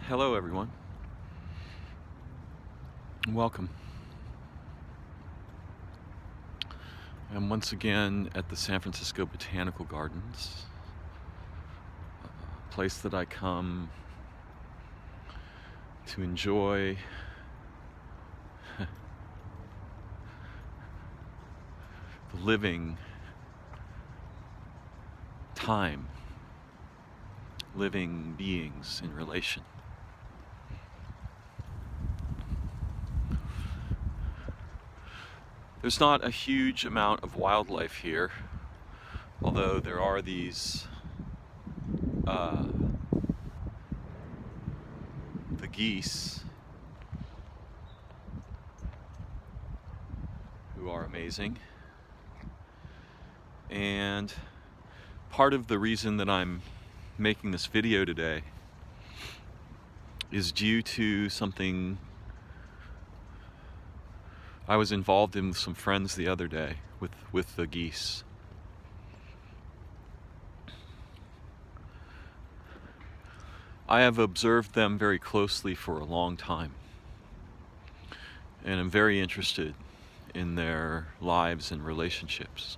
Hello everyone, and welcome. I'm once again at the San Francisco Botanical Gardens, a place that I come to enjoy the living time, living beings in relation. There's not a huge amount of wildlife here, although there are these the geese, who are amazing. And part of the reason that I'm making this video today is due to something I was involved in with some friends the other day with the geese. I have observed them very closely for a long time, and I'm very interested in their lives and relationships.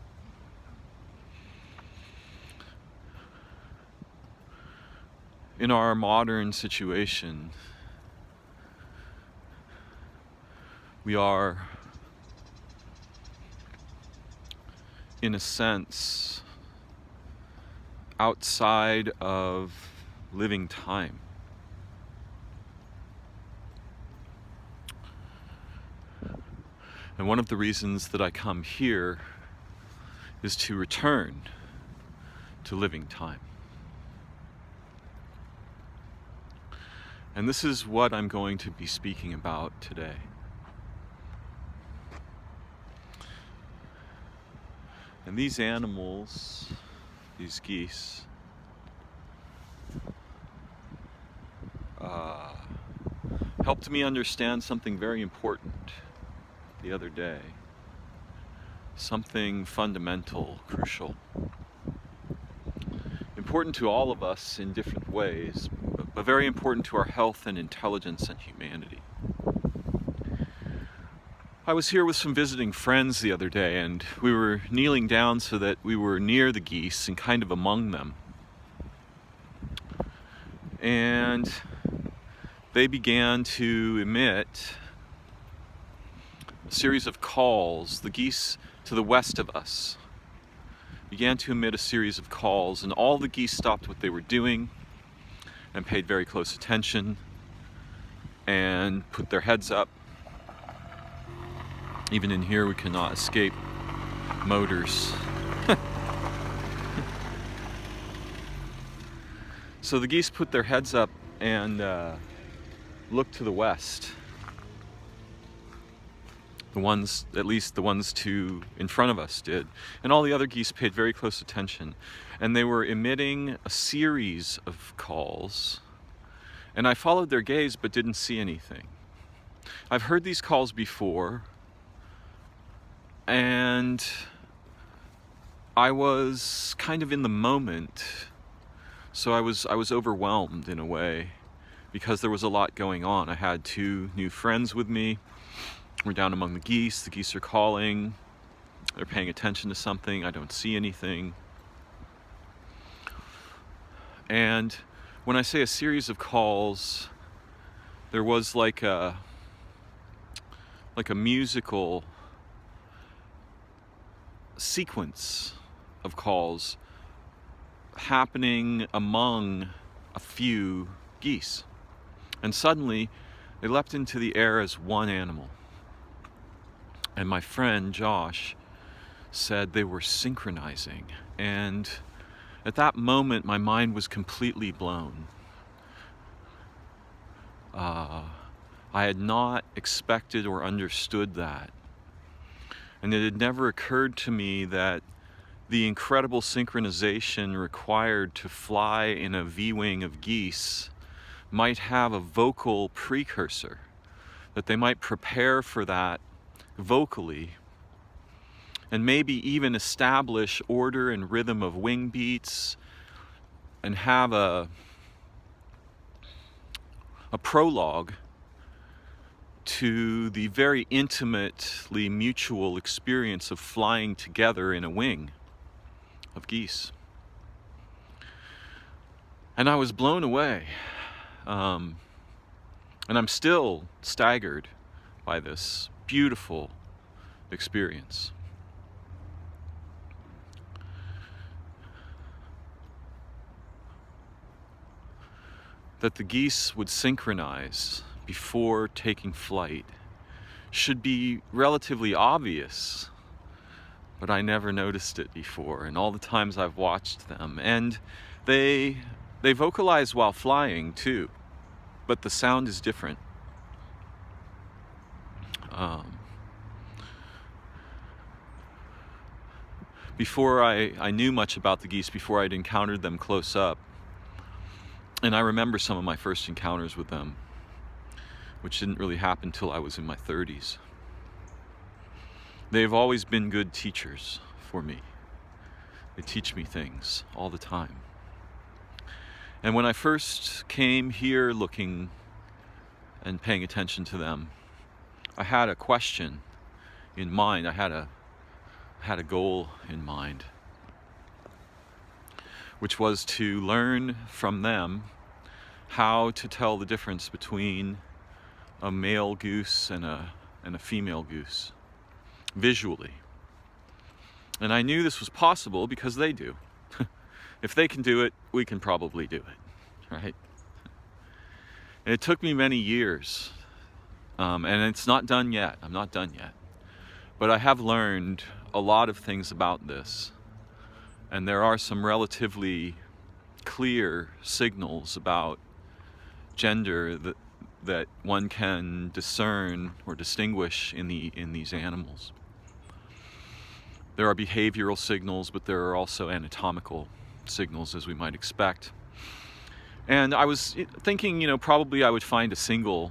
In our modern situation, we are, in a sense, outside of living time. And one of the reasons that I come here is to return to living time. And this is what I'm going to be speaking about today. And these animals, these geese, helped me understand something very important the other day. Something fundamental, crucial. Important to all of us in different ways, but very important to our health and intelligence and humanity. I was here with some visiting friends the other day, and we were kneeling down so that we were near the geese and kind of among them. And they began to emit a series of calls. The geese to the west of us began to emit a series of calls, and all the geese stopped what they were doing and paid very close attention and put their heads up. Even in here we cannot escape motors. So the geese put their heads up and looked to the west. At least the ones in front of us did. And all the other geese paid very close attention. And they were emitting a series of calls. And I followed their gaze but didn't see anything. I've heard these calls before, and I was kind of in the moment. So I was overwhelmed in a way, because there was a lot going on. I had two new friends with me. We're down among the geese. The geese are calling. They're paying attention to something. I don't see anything. And when I say a series of calls, there was like a musical sequence of calls happening among a few geese. And suddenly they leapt into the air as one animal. And my friend Josh said they were synchronizing. And at that moment my mind was completely blown. I had not expected or understood that. And it had never occurred to me that the incredible synchronization required to fly in a V-wing of geese might have a vocal precursor, that they might prepare for that vocally, and maybe even establish order and rhythm of wing beats, and have a a prologue to the very intimately mutual experience of flying together in a wing of geese. And I was blown away. And I'm still staggered by this beautiful experience. That the geese would synchronize before taking flight should be relatively obvious, but I never noticed it before in all the times I've watched them. And they vocalize while flying too, but the sound is different. Before I knew much about the geese, before I'd encountered them close up, and I remember some of my first encounters with them, which didn't really happen till I was in my 30s. They've always been good teachers for me. They teach me things all the time. And when I first came here looking and paying attention to them, I had a question in mind. I had a goal in mind, which was to learn from them how to tell the difference between a male goose and a female goose visually. And I knew this was possible because they do. If they can do it, we can probably do it, right? And it took me many years, and it's not done yet. I'm not done yet. But I have learned a lot of things about this, and there are some relatively clear signals about gender that one can discern or distinguish in these animals. There are behavioral signals, but there are also anatomical signals, as we might expect. And I was thinking, probably I would find a single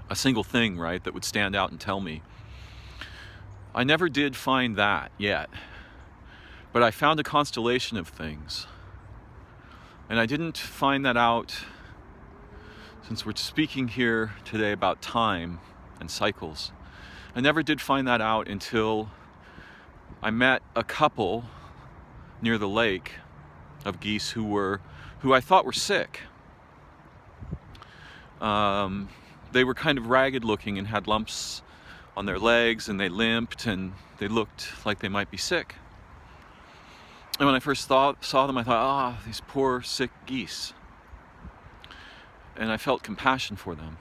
thing, right, that would stand out and tell me. I never did find that yet, but I found a constellation of things. And I didn't find that out, since we're speaking here today about time and cycles. I never did find that out until I met a couple near the lake of geese who I thought were sick. They were kind of ragged looking and had lumps on their legs, and they limped, and they looked like they might be sick. And when I first saw them, I thought, these poor sick geese. And I felt compassion for them.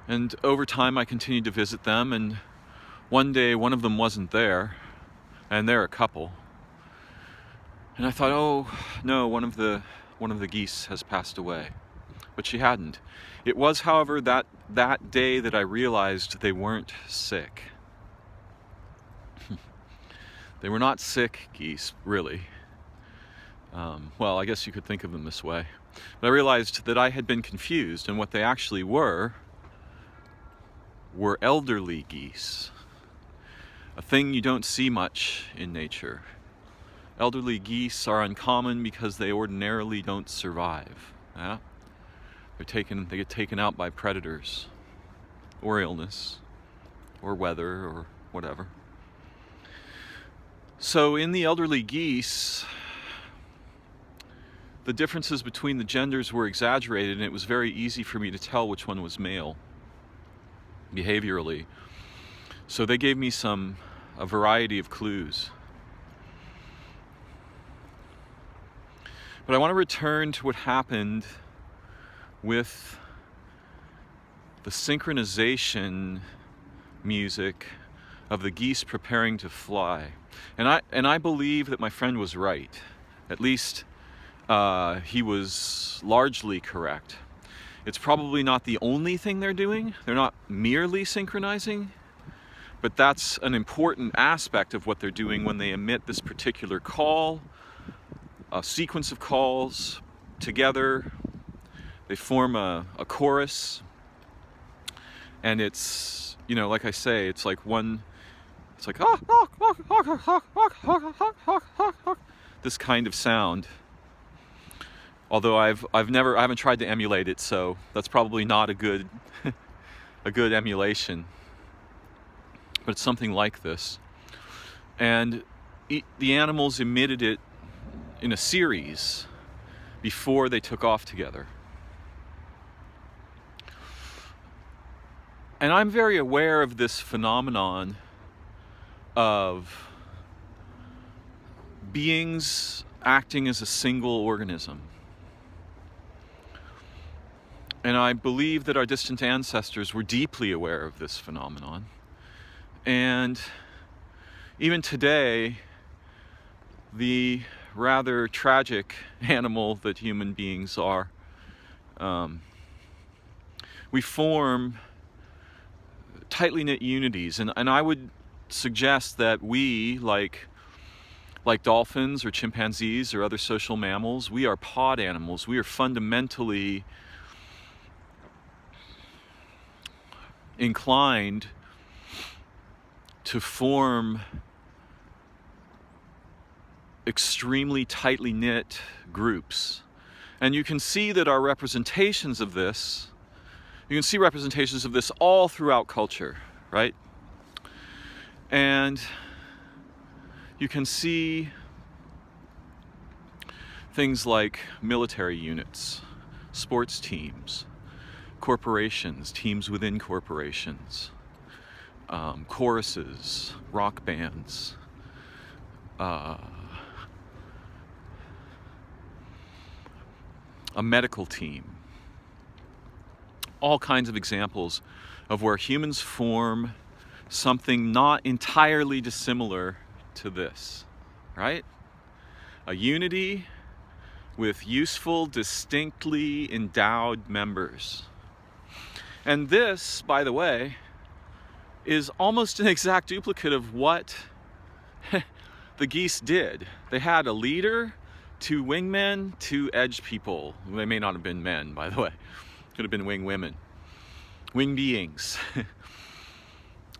And over time I continued to visit them, and one day one of them wasn't there, and they're a couple. And I thought, oh no, one of the geese has passed away. But she hadn't. It was, however, that day that I realized they weren't sick. They were not sick geese, really. Well, I guess you could think of them this way. But I realized that I had been confused, and what they actually were elderly geese. A thing you don't see much in nature. Elderly geese are uncommon because they ordinarily don't survive. Yeah? They get taken out by predators, or illness, or weather, or whatever. So in the elderly geese, the differences between the genders were exaggerated, and it was very easy for me to tell which one was male, behaviorally. So they gave me a variety of clues. But I want to return to what happened with the synchronization music of the geese preparing to fly. And I believe that my friend was right. At least he was largely correct. It's probably not the only thing they're doing. They're not merely synchronizing, but that's an important aspect of what they're doing when they emit this particular call, a sequence of calls together. They form a chorus, and it's, like I say, it's like this kind of sound. Although I haven't tried to emulate it, so that's probably not a good a good emulation. But it's something like this. And the animals emitted it in a series before they took off together. And I'm very aware of this phenomenon of beings acting as a single organism. And I believe that our distant ancestors were deeply aware of this phenomenon. And even today, the rather tragic animal that human beings are, we form tightly knit unities. And I would suggest that we, like dolphins or chimpanzees or other social mammals, we are pod animals. We are fundamentally inclined to form extremely tightly knit groups. And you can see that our representations of this, you can see representations of this all throughout culture, right? And you can see things like military units, sports teams, corporations, teams within corporations, choruses, rock bands, a medical team. All kinds of examples of where humans form something not entirely dissimilar to this, right? A unity with useful, distinctly endowed members. And this, by the way, is almost an exact duplicate of what the geese did. They had a leader, 2 wingmen, 2 edge people. They may not have been men, by the way. Could have been wing women, wing beings.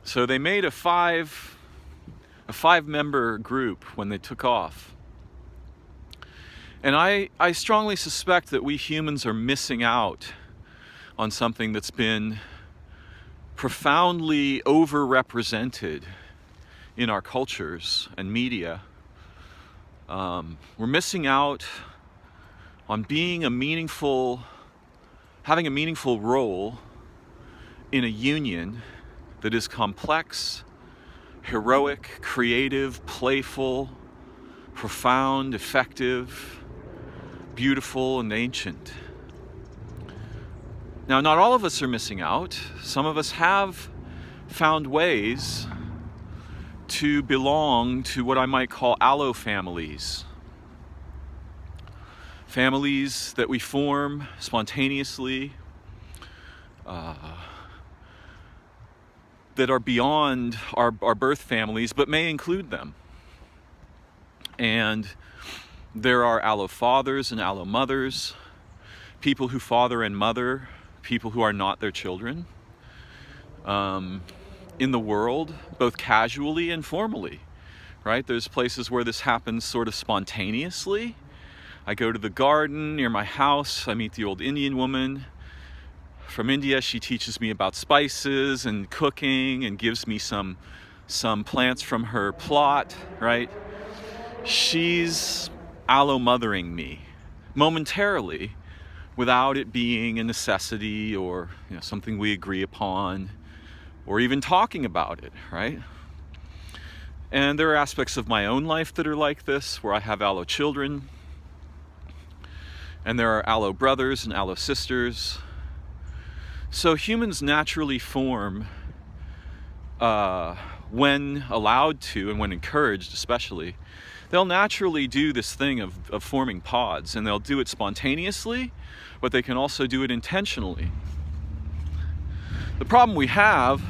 So they made a 5-member group when they took off. And I strongly suspect that we humans are missing out on something that's been profoundly overrepresented in our cultures and media. We're missing out on having a meaningful role in a union that is complex, heroic, creative, playful, profound, effective, beautiful, and ancient. Now, not all of us are missing out. Some of us have found ways to belong to what I might call allo families. Families that we form spontaneously, that are beyond our birth families, but may include them. And there are allo fathers and allo mothers, people who father and mother people who are not their children, in the world, both casually and formally, right? There's places where this happens sort of spontaneously. I go to the garden near my house, I meet the old Indian woman from India. She teaches me about spices and cooking and gives me some plants from her plot, right? She's allo-mothering me momentarily, without it being a necessity or something we agree upon, or even talking about it, right? And there are aspects of my own life that are like this, where I have allo children, and there are allo brothers and allo sisters. So humans naturally form, when allowed to and when encouraged especially, they'll naturally do this thing of forming pods, and they'll do it spontaneously, but they can also do it intentionally. The problem we have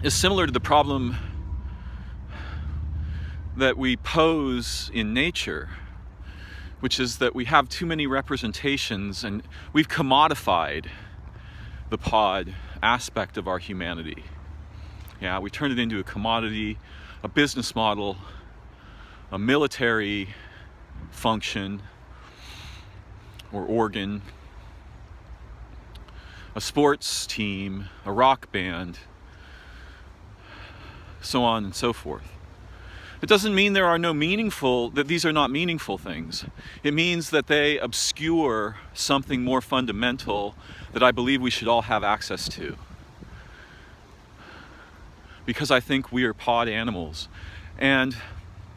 is similar to the problem that we pose in nature, which is that we have too many representations, and we've commodified the pod aspect of our humanity. Yeah, we turned it into a commodity, a business model, a military function, or organ, a sports team, a rock band, so on and so forth. It doesn't mean that these are not meaningful things. It means that they obscure something more fundamental that I believe we should all have access to. Because I think we are pod animals. And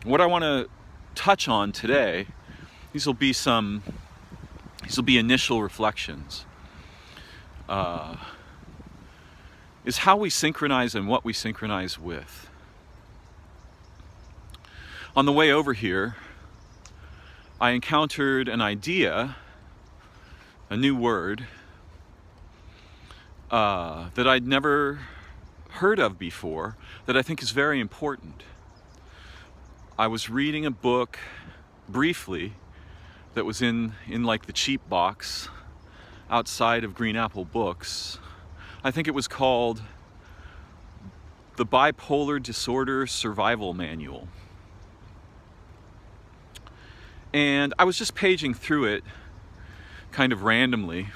what I want to touch on today, these will be initial reflections, is how we synchronize and what we synchronize with. On the way over here, I encountered an idea, a new word, that I'd never heard of before, that I think is very important. I was reading a book briefly that was in like the cheap box outside of Green Apple Books. I think it was called The Bipolar Disorder Survival Manual. And I was just paging through it kind of randomly.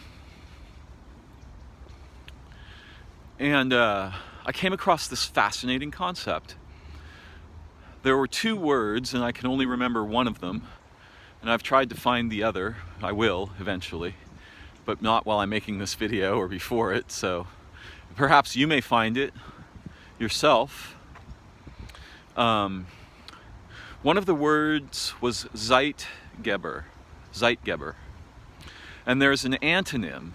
And I came across this fascinating concept. There were two words, and I can only remember one of them. And I've tried to find the other. I will eventually, but not while I'm making this video or before it. So perhaps you may find it yourself. One of the words was Zeitgeber. And there's an antonym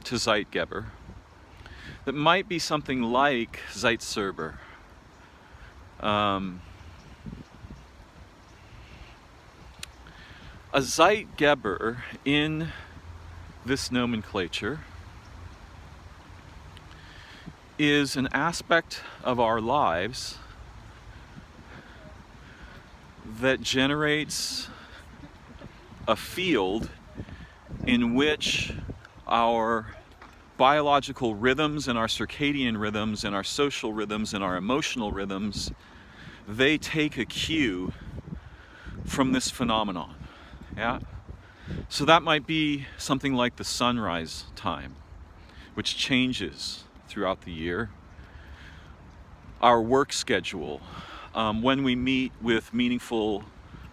to Zeitgeber that might be something like Zeitstorer. A Zeitgeber in this nomenclature is an aspect of our lives that generates a field in which our biological rhythms and our circadian rhythms and our social rhythms and our emotional rhythms, they take a cue from this phenomenon. Yeah? So that might be something like the sunrise time, which changes throughout the year. Our work schedule, when we meet with meaningful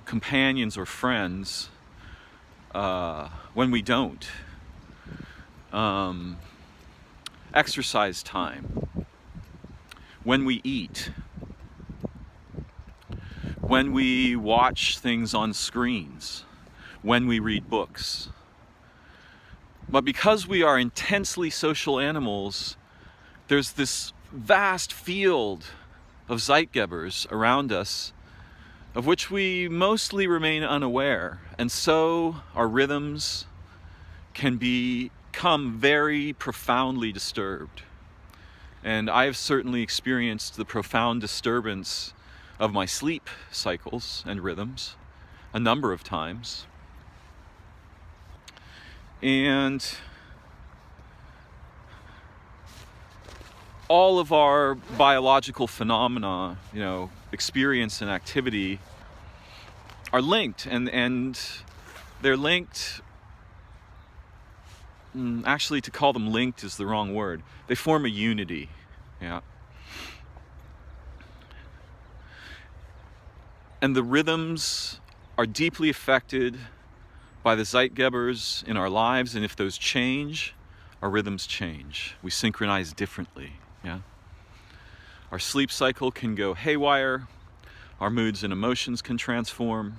companions or friends, when we don't. Exercise time, when we eat, when we watch things on screens, when we read books. But because we are intensely social animals, there's this vast field of Zeitgebers around us of which we mostly remain unaware, and so our rhythms can become very profoundly disturbed. And I've certainly experienced the profound disturbance of my sleep cycles and rhythms a number of times. And all of our biological phenomena, experience and activity are linked, and they're linked. Actually, to call them linked is the wrong word. They form a unity. Yeah. And the rhythms are deeply affected by the Zeitgebers in our lives, and if those change, our rhythms change. We synchronize differently. Yeah. Our sleep cycle can go haywire. Our moods and emotions can transform.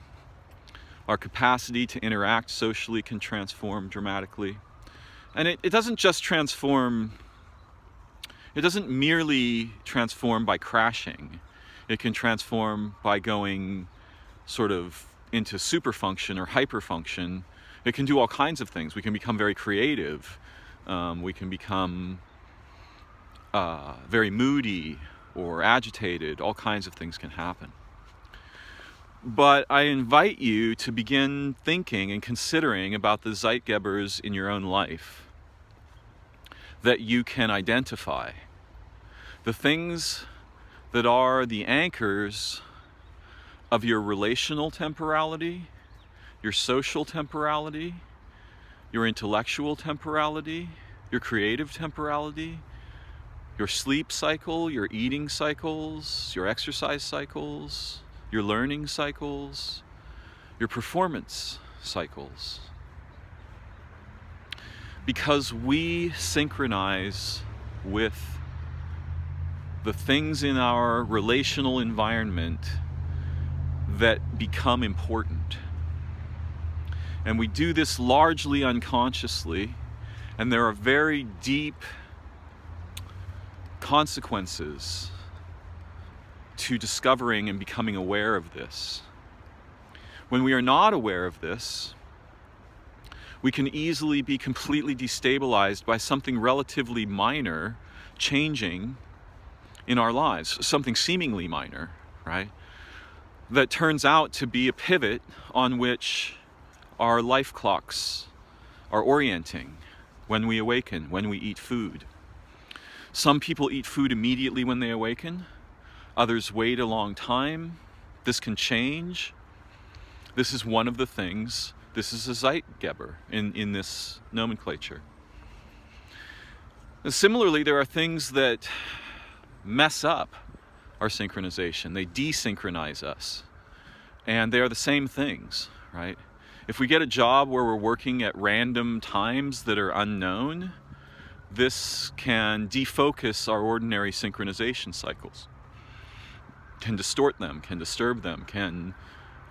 Our capacity to interact socially can transform dramatically. And it doesn't just transform, it doesn't merely transform by crashing. It can transform by going sort of into superfunction or hyperfunction. It can do all kinds of things. We can become very creative. We can become very moody or agitated. All kinds of things can happen. But I invite you to begin thinking and considering about the Zeitgebers in your own life that you can identify. The things that are the anchors of your relational temporality, your social temporality, your intellectual temporality, your creative temporality, your sleep cycle, your eating cycles, your exercise cycles, your learning cycles, your performance cycles. Because we synchronize with the things in our relational environment that become important. And we do this largely unconsciously, and there are very deep consequences to discovering and becoming aware of this. When we are not aware of this, we can easily be completely destabilized by something relatively minor changing in our lives, something seemingly minor, right? That turns out to be a pivot on which our life clocks are orienting when we awaken, when we eat food. Some people eat food immediately when they awaken. Others wait a long time. This can change. This is one of the things. This is a Zeitgeber in this nomenclature. And similarly, there are things that mess up our synchronization. They desynchronize us. And they are the same things, right? If we get a job where we're working at random times that are unknown, this can defocus our ordinary synchronization cycles, can distort them, can disturb them, can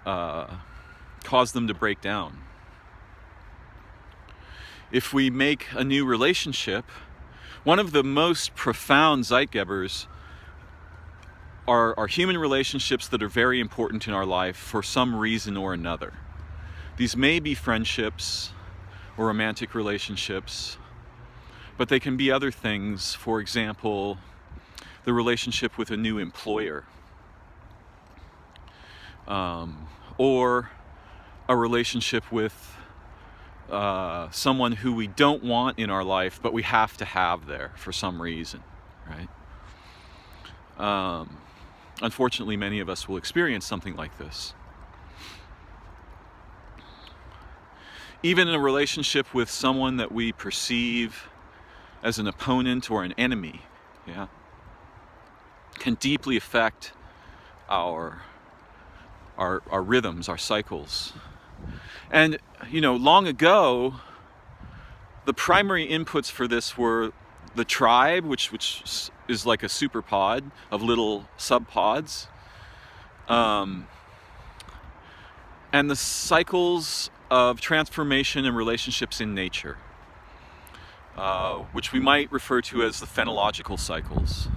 cause them to break down. If we make a new relationship, one of the most profound Zeitgebers are human relationships that are very important in our life for some reason or another. These may be friendships or romantic relationships, but they can be other things. For example, the relationship with a new employer, or a relationship with someone who we don't want in our life, but we have to have there for some reason, right? Unfortunately, many of us will experience something like this. Even in a relationship with someone that we perceive as an opponent or an enemy, can deeply affect our rhythms, our cycles. And, long ago, the primary inputs for this were the tribe, which is like a superpod of little subpods, and the cycles of transformation and relationships in nature, which we might refer to as the phenological cycles.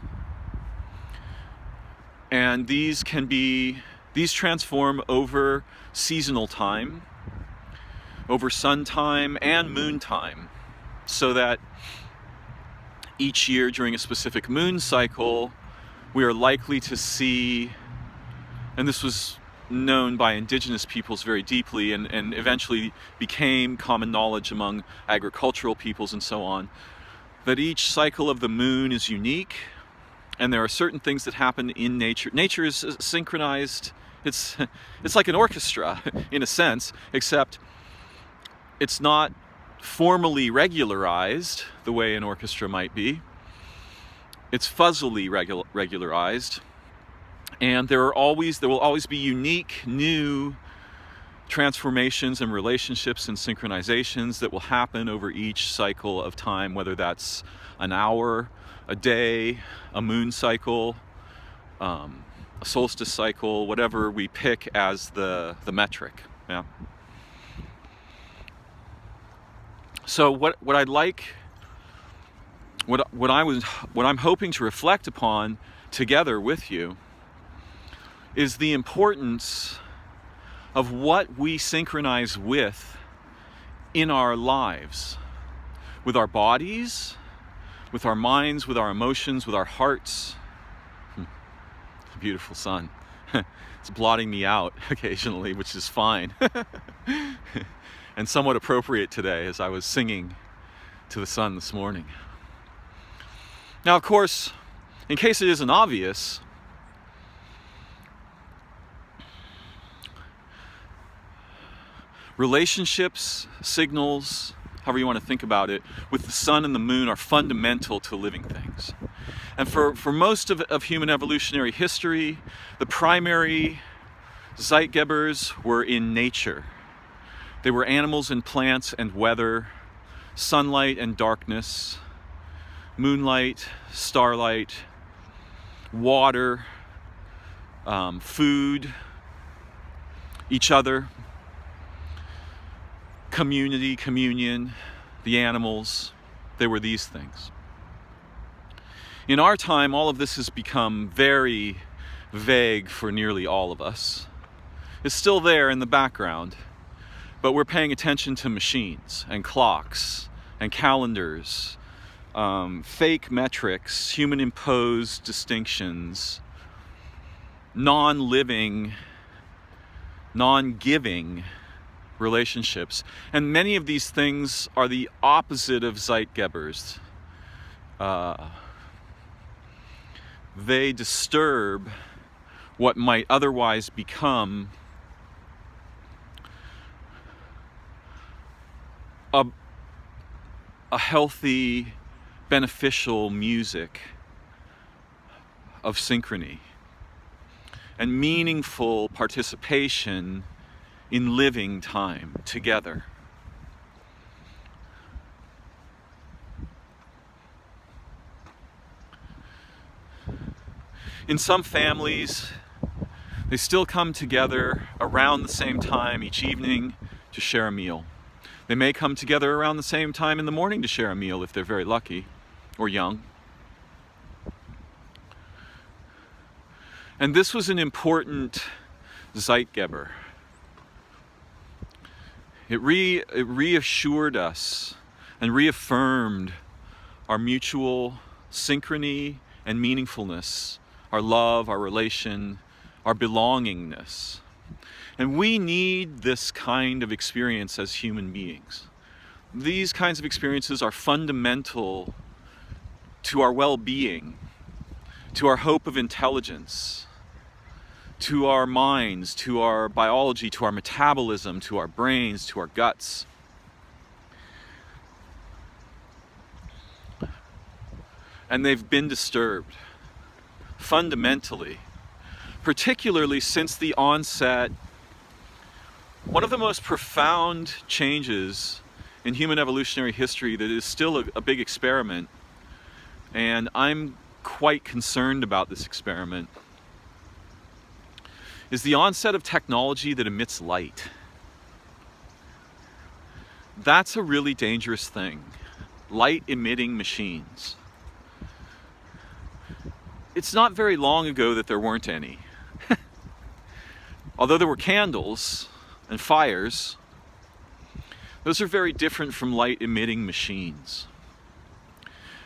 And these transform over seasonal time, over sun time and moon time, so that each year during a specific moon cycle, we are likely to see, and this was known by indigenous peoples very deeply and eventually became common knowledge among agricultural peoples and so on, that each cycle of the moon is unique, and there are certain things that happen in nature. Nature is synchronized. It's like an orchestra in a sense, except it's not formally regularized the way an orchestra might be. It's fuzzily regularized, and there will always be unique new transformations and relationships and synchronizations that will happen over each cycle of time, whether that's an hour, a day, a moon cycle, a solstice cycle, whatever we pick as the metric. Yeah. So what I'm hoping to reflect upon together with you is the importance of what we synchronize with in our lives, with our bodies, with our minds, with our emotions, with our hearts. The beautiful sun. It's blotting me out occasionally, which is fine. And somewhat appropriate today as I was singing to the sun this morning. Now, of course, in case it isn't obvious, relationships, signals, however you want to think about it, with the sun and the moon are fundamental to living things. And for most of human evolutionary history, the primary Zeitgebers were in nature. They were animals and plants and weather, sunlight and darkness, moonlight, starlight, water, food, each other, community, communion, the animals. They were these things. In our time, all of this has become very vague for nearly all of us. It's still there in the background, but we're paying attention to machines and clocks and calendars, fake metrics, human-imposed distinctions, non-living, non-giving relationships. And many of these things are the opposite of Zeitgebers. They disturb what might otherwise become a healthy, beneficial music of synchrony and meaningful participation in living time together. In some families, they still come together around the same time each evening to share a meal. They may come together around the same time in the morning to share a meal if they're very lucky or young. And this was an important Zeitgeber. It reassured us and reaffirmed our mutual synchrony and meaningfulness, our love, our relation, our belongingness. And we need this kind of experience as human beings. These kinds of experiences are fundamental to our well-being, to our hope of intelligence, to our minds, to our biology, to our metabolism, to our brains, to our guts. And they've been disturbed, fundamentally, particularly since the onset. One of the most profound changes in human evolutionary history that is still a big experiment, and I'm quite concerned about this experiment, is the onset of technology that emits light. That's a really dangerous thing. Light-emitting machines. It's not very long ago that there weren't any. Although there were candles and fires, those are very different from light-emitting machines.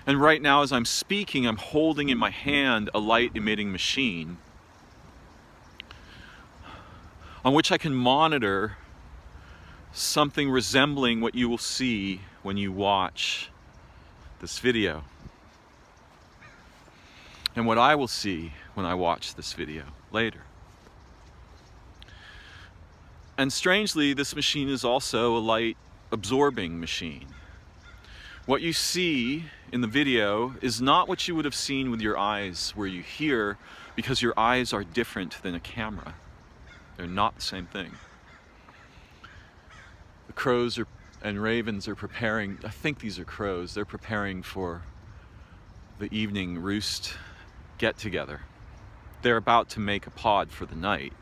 And right now, as I'm speaking, I'm holding in my hand a light-emitting machine on which I can monitor something resembling what you will see when you watch this video, and what I will see when I watch this video later. And strangely, this machine is also a light-absorbing machine. What you see in the video is not what you would have seen with your eyes, where you hear, because your eyes are different than a camera. They're not the same thing. The crows and ravens are preparing, I think these are crows, they're preparing for the evening roost get-together. They're about to make a pod for the night.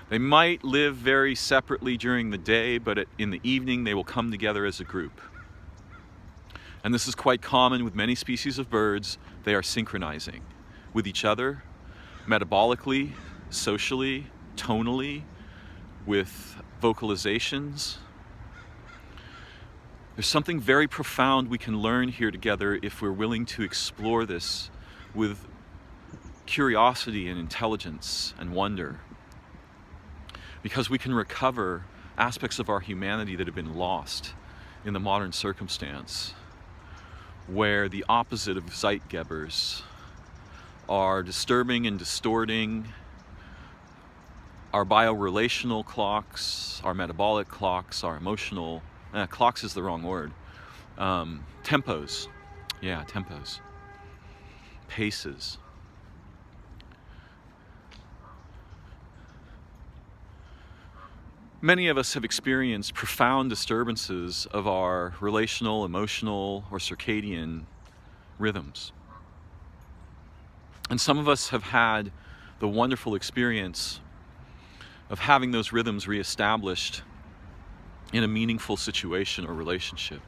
They might live very separately during the day, but in the evening they will come together as a group. And this is quite common with many species of birds. They are synchronizing with each other, metabolically, socially, tonally, with vocalizations. There's something very profound we can learn here together if we're willing to explore this with curiosity and intelligence and wonder. Because we can recover aspects of our humanity that have been lost in the modern circumstance, where the opposite of Zeitgebers are disturbing and distorting our biorelational clocks, our metabolic clocks, our emotional, clocks is the wrong word, Tempos. Yeah, tempos. Paces. Many of us have experienced profound disturbances of our relational, emotional, or circadian rhythms. And some of us have had the wonderful experience of having those rhythms reestablished in a meaningful situation or relationship.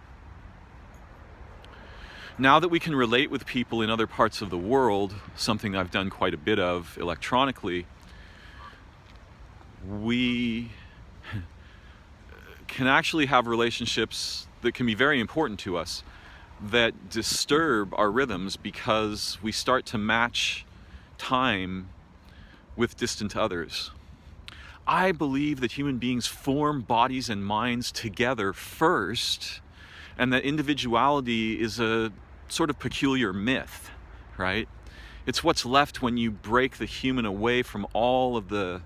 Now that we can relate with people in other parts of the world, something I've done quite a bit of electronically, we can actually have relationships that can be very important to us that disturb our rhythms because we start to match time with distant others. I believe that human beings form bodies and minds together first, and that individuality is a sort of peculiar myth, right? It's what's left when you break the human away from all of the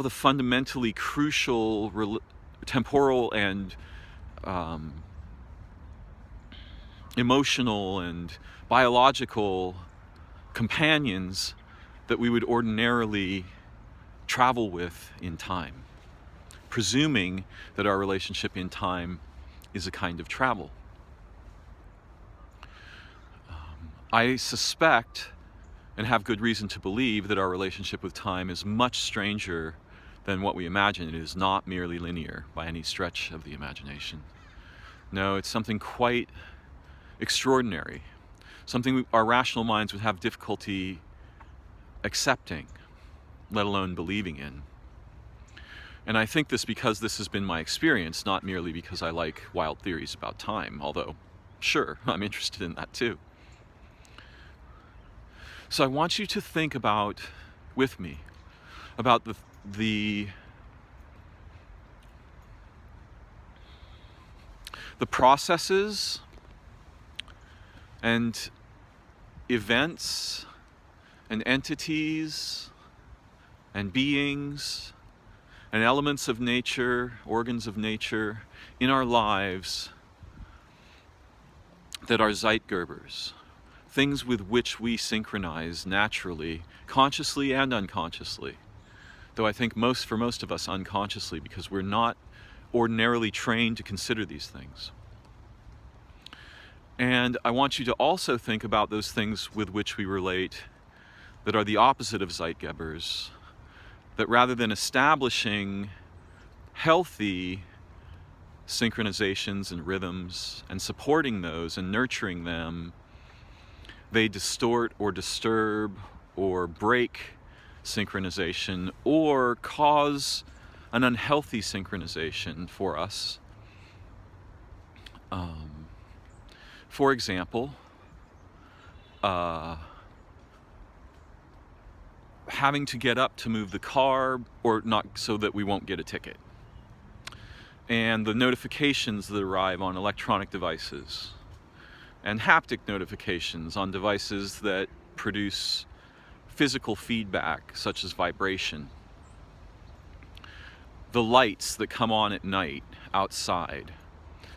fundamentally crucial temporal and emotional and biological companions that we would ordinarily travel with in time, presuming that our relationship in time is a kind of travel. I suspect and have good reason to believe that our relationship with time is much stranger than what we imagine. It is not merely linear by any stretch of the imagination. No, it's something quite extraordinary, something our rational minds would have difficulty accepting, let alone believing in. And I think this because this has been my experience, not merely because I like wild theories about time, although, sure, I'm interested in that too. So I want you to think about, with me, about the processes and events and entities and beings and elements of nature, organs of nature in our lives that are Zeitgebers, things with which we synchronize naturally, consciously and unconsciously. Though I think for most of us unconsciously, because we're not ordinarily trained to consider these things. And I want you to also think about those things with which we relate that are the opposite of Zeitgebers, that rather than establishing healthy synchronizations and rhythms and supporting those and nurturing them, they distort or disturb or break synchronization or cause an unhealthy synchronization for us. For example, having to get up to move the car or not so that we won't get a ticket. And the notifications that arrive on electronic devices and haptic notifications on devices that produce physical feedback such as vibration. The lights that come on at night outside.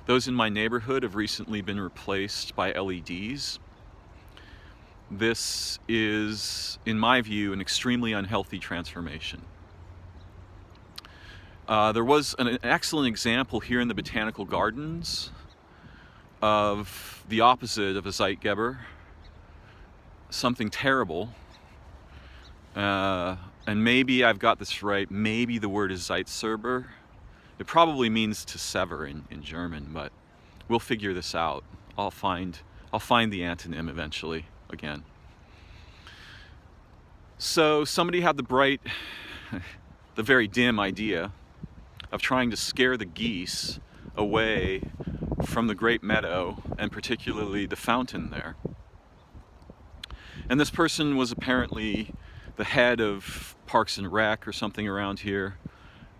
Those in my neighborhood have recently been replaced by LEDs. This is, in my view, an extremely unhealthy transformation. There was an excellent example here in the Botanical Gardens of the opposite of a Zeitgeber, something terrible. And maybe I've got this right, maybe the word is Zeitstorer. It probably means to sever in German, but we'll figure this out. I'll find the antonym eventually again. So somebody had the very dim idea of trying to scare the geese away from the great meadow, and particularly the fountain there. And this person was apparently the head of Parks and Rec or something around here,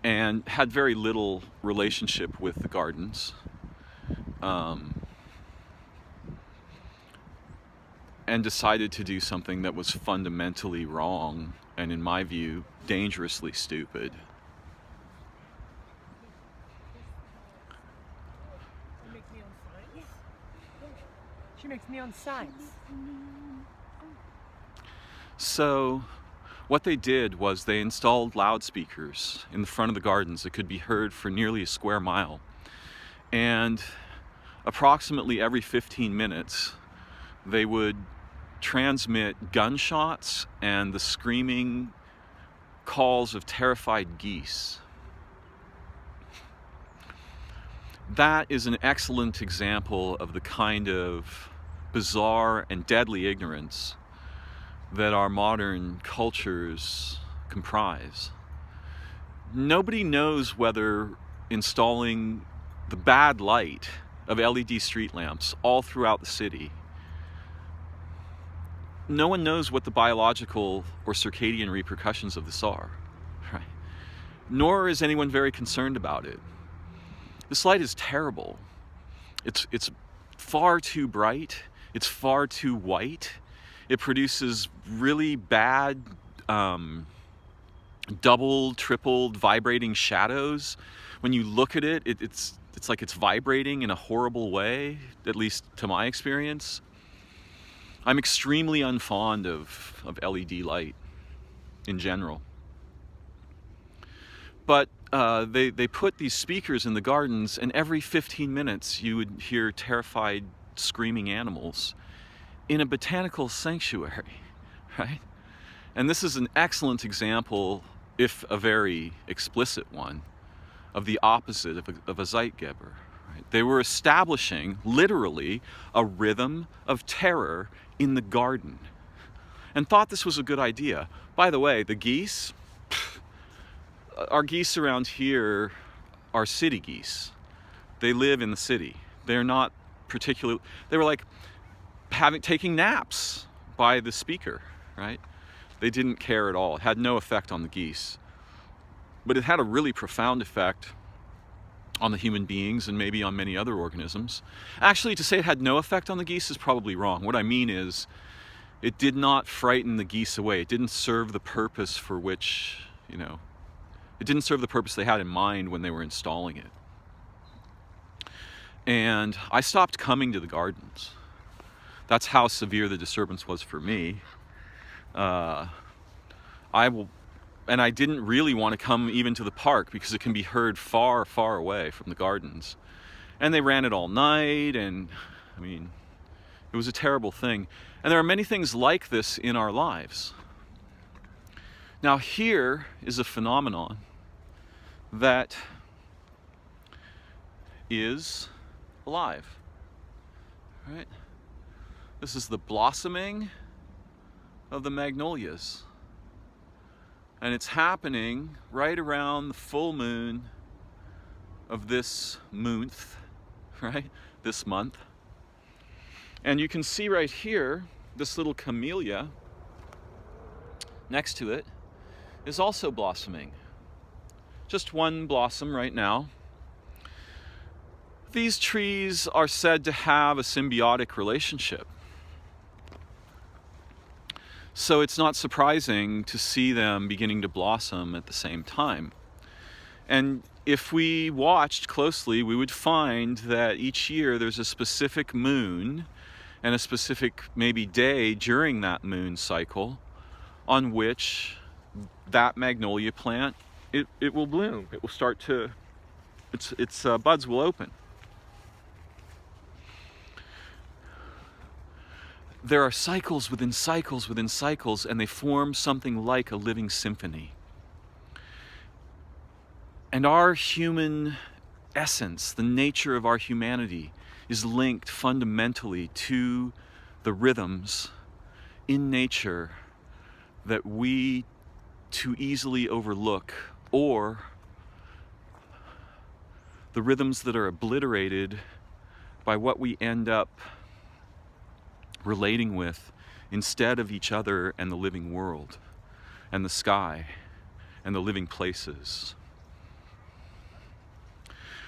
and had very little relationship with the gardens. And decided to do something that was fundamentally wrong and, in my view, dangerously stupid. She makes neon signs. So what they did was they installed loudspeakers in the front of the gardens that could be heard for nearly a square mile. And approximately every 15 minutes, they would transmit gunshots and the screaming calls of terrified geese. That is an excellent example of the kind of bizarre and deadly ignorance that our modern cultures comprise. Nobody knows whether installing the bad light of LED street lamps all throughout the city, no one knows what the biological or circadian repercussions of this are, right? Nor is anyone very concerned about it. This light is terrible. It's far too bright. It's far too white. It produces really bad double, tripled, vibrating shadows. When you look at it, it's like it's vibrating in a horrible way, at least to my experience. I'm extremely unfond of LED light in general. But they put these speakers in the gardens, and every 15 minutes you would hear terrified screaming animals in a botanical sanctuary, right? And this is an excellent example, if a very explicit one, of the opposite of a Zeitgeber. Right? They were establishing, literally, a rhythm of terror in the garden and thought this was a good idea. By the way, the geese, our geese around here are city geese. They live in the city. They're not particularly, they were like taking naps by the speaker, right? They didn't care at all. It had no effect on the geese. But it had a really profound effect on the human beings and maybe on many other organisms. Actually, to say it had no effect on the geese is probably wrong. What I mean is, it did not frighten the geese away. It didn't serve the purpose for which, it didn't serve the purpose they had in mind when they were installing it. And I stopped coming to the gardens. That's how severe the disturbance was for me. And I didn't really want to come even to the park because it can be heard far, far away from the gardens. And they ran it all night, and it was a terrible thing. And there are many things like this in our lives. Now here is a phenomenon that is alive, right? This is the blossoming of the magnolias. And it's happening right around the full moon of this month, right? This month. And you can see right here, this little camellia next to it is also blossoming. Just one blossom right now. These trees are said to have a symbiotic relationship. So it's not surprising to see them beginning to blossom at the same time. And if we watched closely, we would find that each year there's a specific moon and a specific maybe day during that moon cycle on which that magnolia plant, it will bloom. It will start to, its buds will open. There are cycles within cycles within cycles, and they form something like a living symphony. And our human essence, the nature of our humanity, is linked fundamentally to the rhythms in nature that we too easily overlook, or the rhythms that are obliterated by what we end up relating with instead of each other and the living world and the sky and the living places.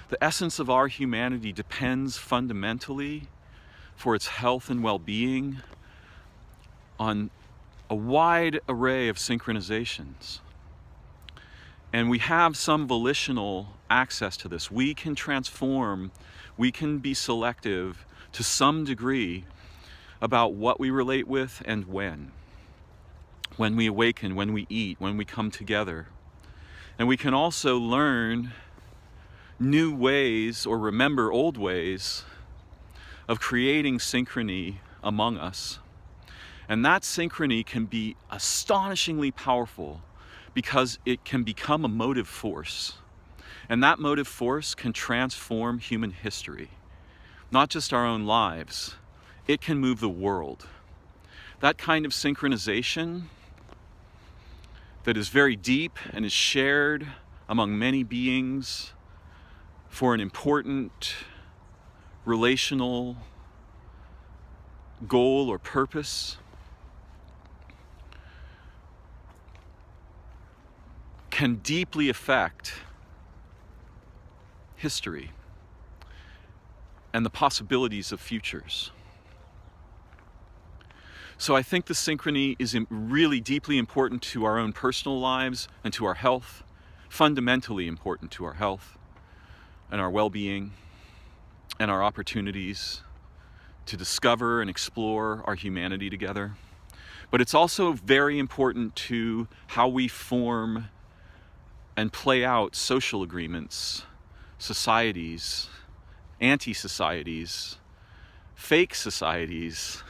The essence of our humanity depends fundamentally for its health and well-being on a wide array of synchronizations. And we have some volitional access to this. We can transform, we can be selective to some degree about what we relate with and when we awaken, when we eat, when we come together. And we can also learn new ways or remember old ways of creating synchrony among us. And that synchrony can be astonishingly powerful because it can become a motive force. And that motive force can transform human history, not just our own lives. It can move the world. That kind of synchronization that is very deep and is shared among many beings for an important relational goal or purpose can deeply affect history and the possibilities of futures. So I think the synchrony is really deeply important to our own personal lives and to our health, fundamentally important to our health and our well-being and our opportunities to discover and explore our humanity together. But it's also very important to how we form and play out social agreements, societies, anti-societies, fake societies.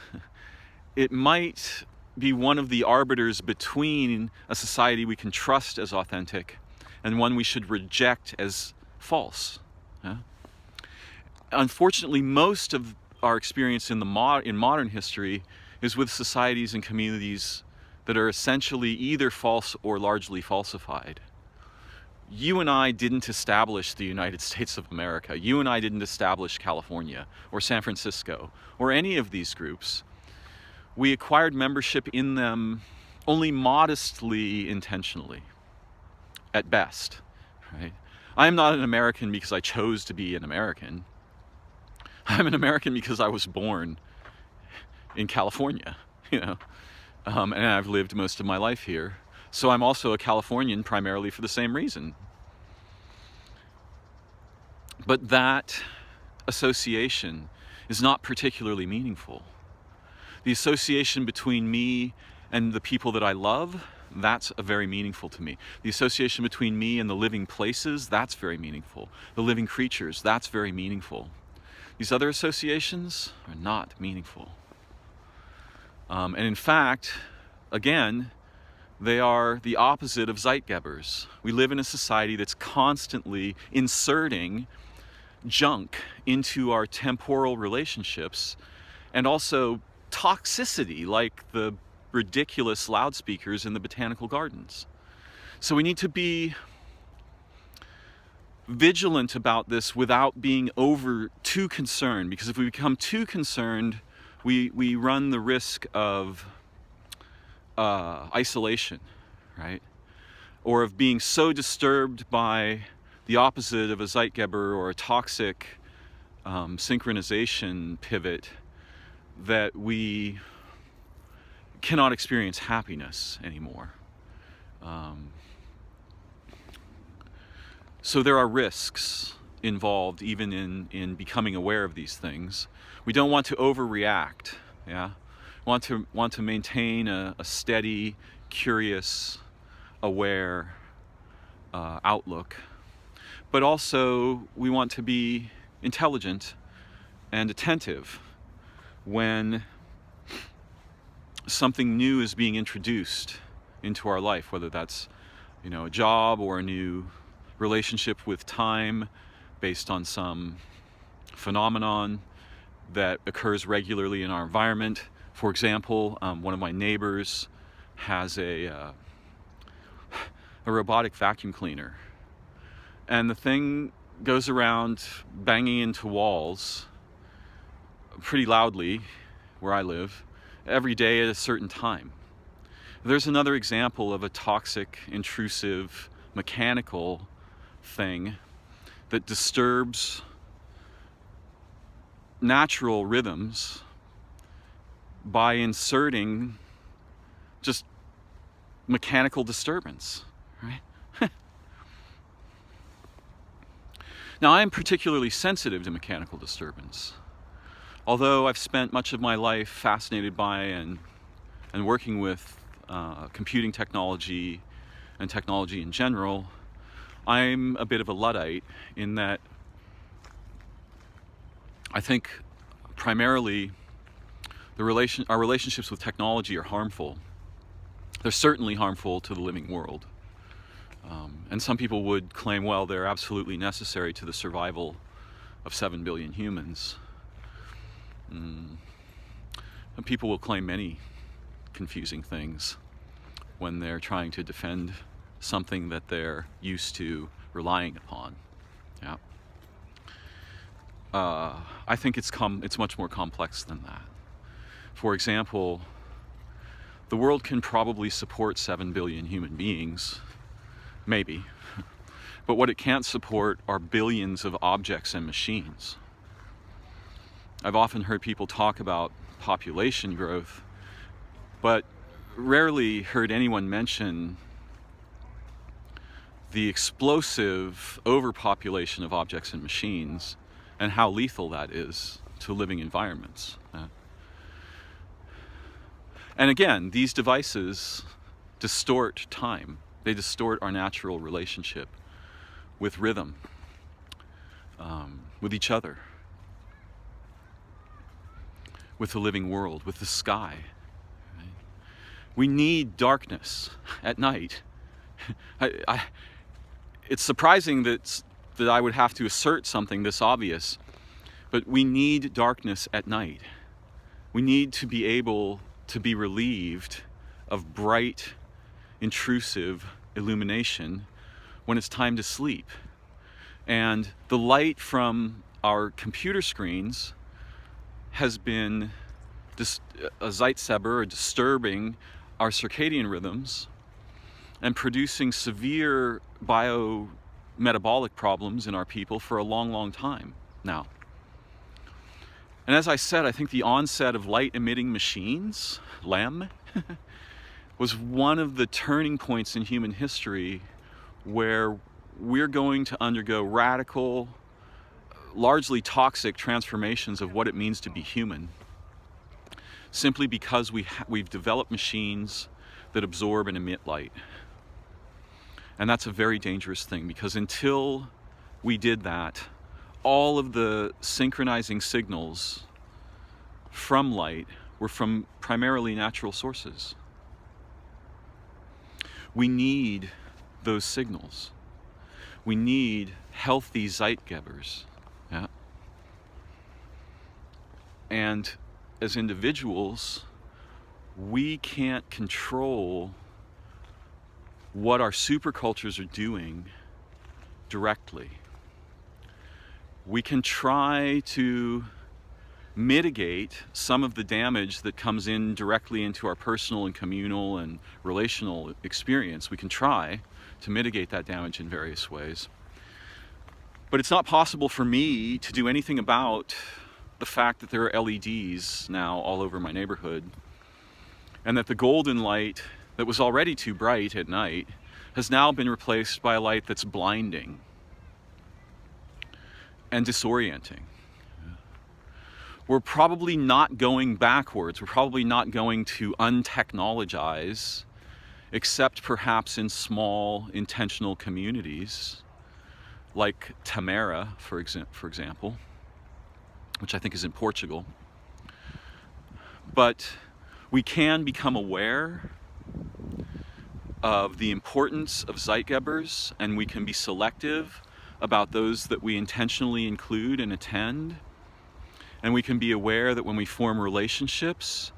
It might be one of the arbiters between a society we can trust as authentic and one we should reject as false. Yeah? Unfortunately, most of our experience in modern history is with societies and communities that are essentially either false or largely falsified. You and I didn't establish the United States of America. You and I didn't establish California or San Francisco or any of these groups. We acquired membership in them only modestly intentionally, at best, right? I am not an American because I chose to be an American. I'm an American because I was born in California, and I've lived most of my life here. So I'm also a Californian primarily for the same reason. But that association is not particularly meaningful. The association between me and the people that I love, that's very meaningful to me. The association between me and the living places, that's very meaningful. The living creatures, that's very meaningful. These other associations are not meaningful. And in fact, again, they are the opposite of Zeitgebers. We live in a society that's constantly inserting junk into our temporal relationships, and also toxicity, like the ridiculous loudspeakers in the botanical gardens. So we need to be vigilant about this without being too concerned, because if we become too concerned, we run the risk of isolation, right? Or of being so disturbed by the opposite of a Zeitgeber or a toxic synchronization pivot that we cannot experience happiness anymore. So there are risks involved even in becoming aware of these things. We don't want to overreact, yeah? Want to maintain a steady, curious, aware outlook. But also we want to be intelligent and attentive when something new is being introduced into our life, whether that's a job or a new relationship with time based on some phenomenon that occurs regularly in our environment. For example, one of my neighbors has a robotic vacuum cleaner, and the thing goes around banging into walls pretty loudly where I live every day at a certain time. There's another example of a toxic, intrusive, mechanical thing that disturbs natural rhythms by inserting just mechanical disturbance, right? Now, I am particularly sensitive to mechanical disturbance. Although I've spent much of my life fascinated by and working with computing technology and technology in general, I'm a bit of a Luddite in that I think primarily our relationships with technology are harmful. They're certainly harmful to the living world. And some people would claim, well, they're absolutely necessary to the survival of 7 billion humans. And people will claim many confusing things when they're trying to defend something that they're used to relying upon. Yeah. I think it's much more complex than that. For example, the world can probably support 7 billion human beings, maybe, but what it can't support are billions of objects and machines. I've often heard people talk about population growth, but rarely heard anyone mention the explosive overpopulation of objects and machines and how lethal that is to living environments. And again, these devices distort time. They distort our natural relationship with rhythm, with each other, with the living world, with the sky. We need darkness at night. It's surprising that I would have to assert something this obvious, but we need darkness at night. We need to be able to be relieved of bright, intrusive illumination when it's time to sleep. And the light from our computer screens has been a Zeitgeber, or disturbing our circadian rhythms and producing severe biometabolic problems in our people for a long, long time now. And as I said, I think the onset of light-emitting machines, LEM, was one of the turning points in human history where we're going to undergo radical, largely toxic transformations of what it means to be human, simply because we've developed machines that absorb and emit light. And that's a very dangerous thing, because until we did that, all of the synchronizing signals from light were from primarily natural sources. We need those signals. We need healthy Zeitgebers. Yeah? And as individuals, we can't control what our supercultures are doing directly. We can try to mitigate some of the damage that comes in directly into our personal and communal and relational experience. We can try to mitigate that damage in various ways. But it's not possible for me to do anything about the fact that there are LEDs now all over my neighborhood, and that the golden light that was already too bright at night has now been replaced by a light that's blinding and disorienting. We're probably not going backwards. We're probably not going to untechnologize, except perhaps in small intentional communities like Tamera, for example, which I think is in Portugal. But we can become aware of the importance of Zeitgebers, and we can be selective about those that we intentionally include and attend. And we can be aware that when we form relationships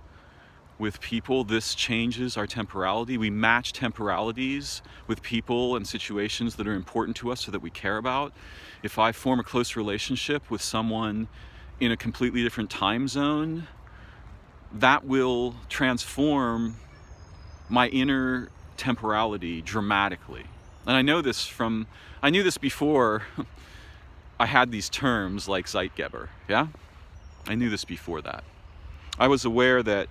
with people, this changes our temporality. We match temporalities with people and situations that are important to us or that we care about. If I form a close relationship with someone in a completely different time zone, that will transform my inner temporality dramatically. And I knew this before I had these terms like Zeitgeber, yeah? I knew this before that. I was aware that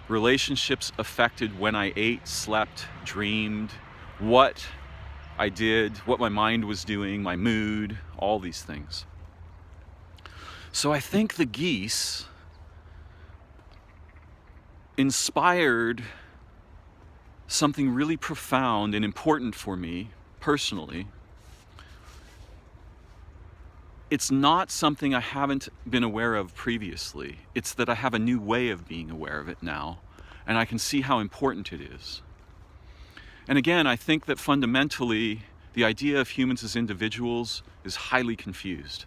relationships affected when I ate, slept, dreamed, what I did, what my mind was doing, my mood, all these things. So I think the geese inspired something really profound and important for me personally. It's not something I haven't been aware of previously. It's that I have a new way of being aware of it now, and I can see how important it is. And again, I think that fundamentally, the idea of humans as individuals is highly confused.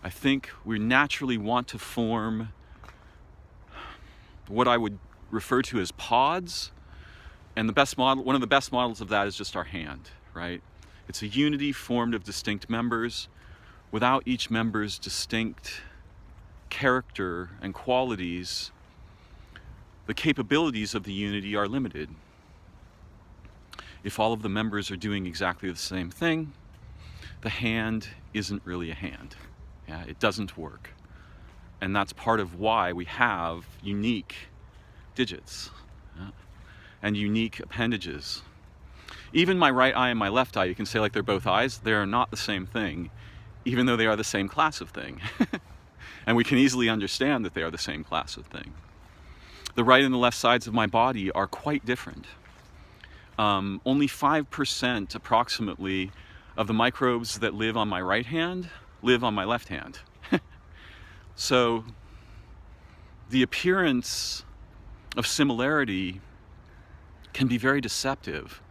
I think we naturally want to form what I would refer to as pods, and one of the best models of that is just our hand, right? It's a unity formed of distinct members. Without each member's distinct character and qualities, the capabilities of the unity are limited. If all of the members are doing exactly the same thing, the hand isn't really a hand. Yeah, it doesn't work. And that's part of why we have unique digits, and unique appendages. Even my right eye and my left eye, you can say like they're both eyes. They are not the same thing, even though they are the same class of thing. And we can easily understand that they are the same class of thing. The right and the left sides of my body are quite different. Only 5% approximately of the microbes that live on my right hand live on my left hand. So the appearance of similarity can be very deceptive.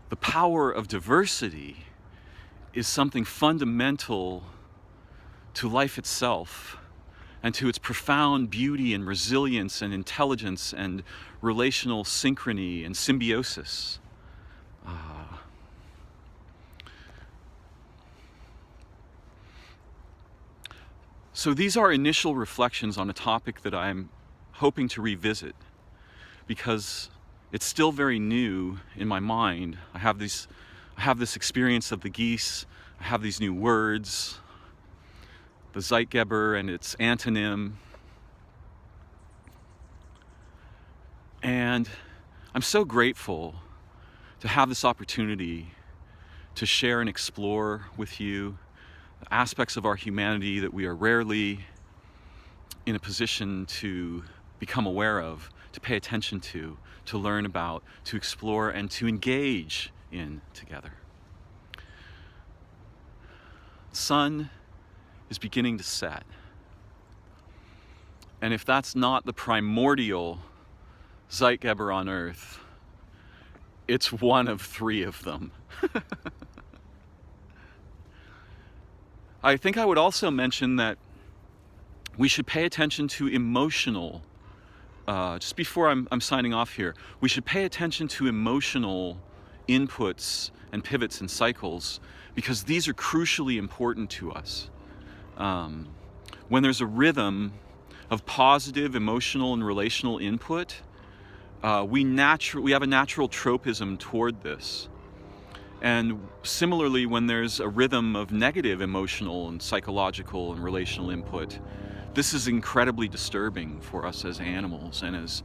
The power of diversity is something fundamental to life itself and to its profound beauty and resilience and intelligence and relational synchrony and symbiosis. So these are initial reflections on a topic that I'm hoping to revisit because it's still very new in my mind. I have this experience of the geese. I have these new words, the Zeitgeber and its antonym. And I'm so grateful to have this opportunity to share and explore with you aspects of our humanity that we are rarely in a position to become aware of, to pay attention to learn about, to explore, and to engage in together. The sun is beginning to set. And if that's not the primordial Zeitgeber on Earth, it's one of three of them. I think I would also mention that we should pay attention to emotional, just before I'm signing off here, we should pay attention to emotional inputs and pivots and cycles because these are crucially important to us. When there's a rhythm of positive emotional and relational input, we have a natural tropism toward this. And similarly, when there's a rhythm of negative emotional and psychological and relational input, this is incredibly disturbing for us as animals and as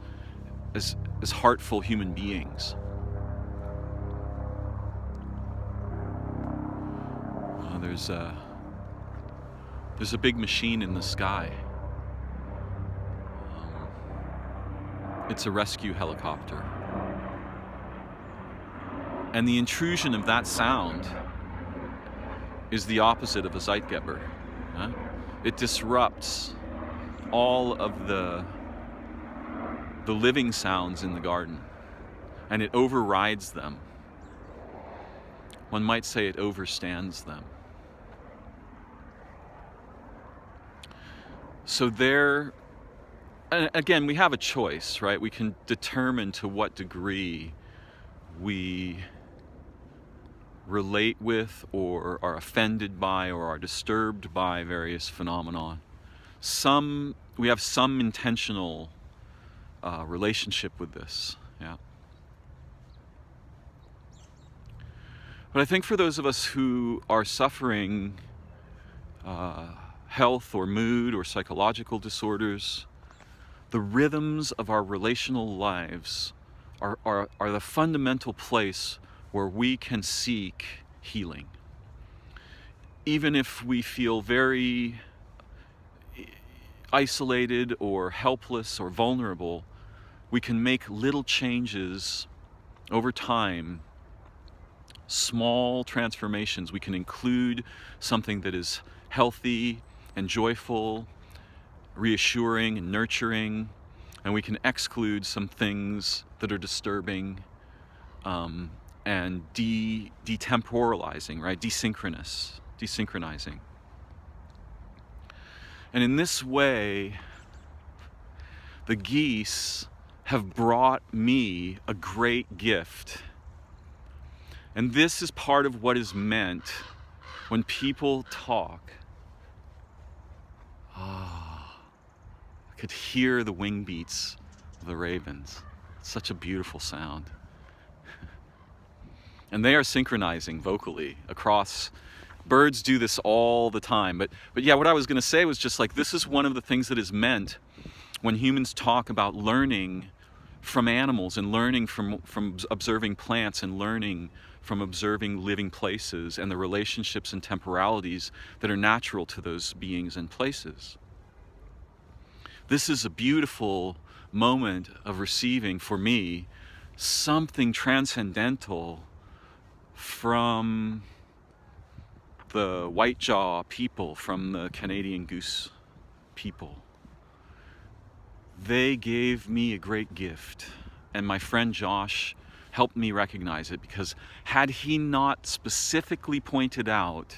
heartful human beings. There's a big machine in the sky. It's a rescue helicopter. And the intrusion of that sound is the opposite of a Zeitgeber. It disrupts all of the living sounds in the garden, and it overrides them. One might say it overstands them. So again, we have a choice, right? We can determine to what degree we relate with or are offended by or are disturbed by various phenomena. We have some intentional relationship with this, yeah. But I think for those of us who are suffering health or mood or psychological disorders, the rhythms of our relational lives are the fundamental place where we can seek healing. Even if we feel very isolated or helpless or vulnerable, we can make little changes over time, small transformations. We can include something that is healthy and joyful, reassuring and nurturing, and we can exclude some things that are disturbing and detemporalizing, right? Desynchronizing. And in this way, the geese have brought me a great gift. And this is part of what is meant when people talk. I could hear the wing beats of the ravens. Such a beautiful sound. And they are synchronizing vocally across. Birds do this all the time. But yeah, what I was going to say was just like, this is one of the things that is meant when humans talk about learning from animals and learning from observing plants and learning from observing living places and the relationships and temporalities that are natural to those beings and places. This is a beautiful moment of receiving, for me, something transcendental from the White Jaw people, from the Canadian goose people. They gave me a great gift, and my friend Josh helped me recognize it, because had he not specifically pointed out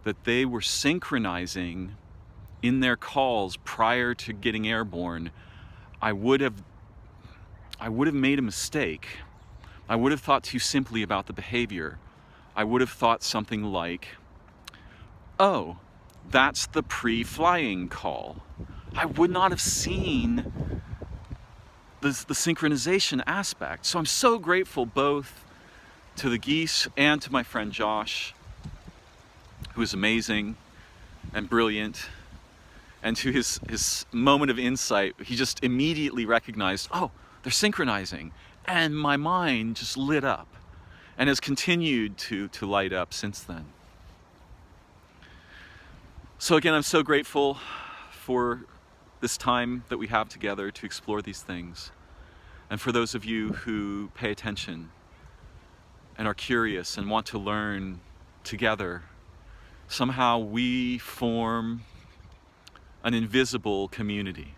that they were synchronizing in their calls prior to getting airborne, I would have made a mistake. I would have thought too simply about the behavior. I would have thought something like, oh, that's the pre-flying call. I would not have seen the synchronization aspect. So I'm so grateful both to the geese and to my friend Josh, who is amazing and brilliant, and to his moment of insight. He just immediately recognized, oh, they're synchronizing. And my mind just lit up and has continued to light up since then. So again, I'm so grateful for this time that we have together to explore these things. And for those of you who pay attention and are curious and want to learn together, somehow we form an invisible community.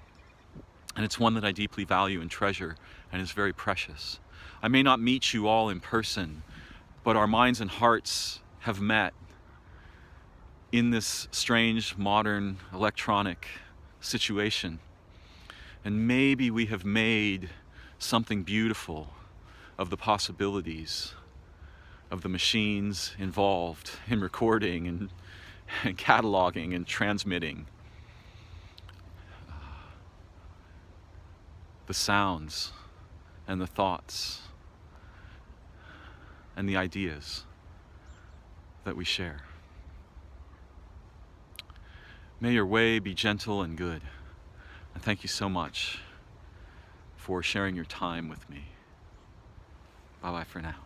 And it's one that I deeply value and treasure and is very precious. I may not meet you all in person, but our minds and hearts have met in this strange, modern, electronic situation. And maybe we have made something beautiful of the possibilities of the machines involved in recording and cataloging and transmitting the sounds and the thoughts and the ideas that we share. May your way be gentle and good. And thank you so much for sharing your time with me. Bye-bye for now.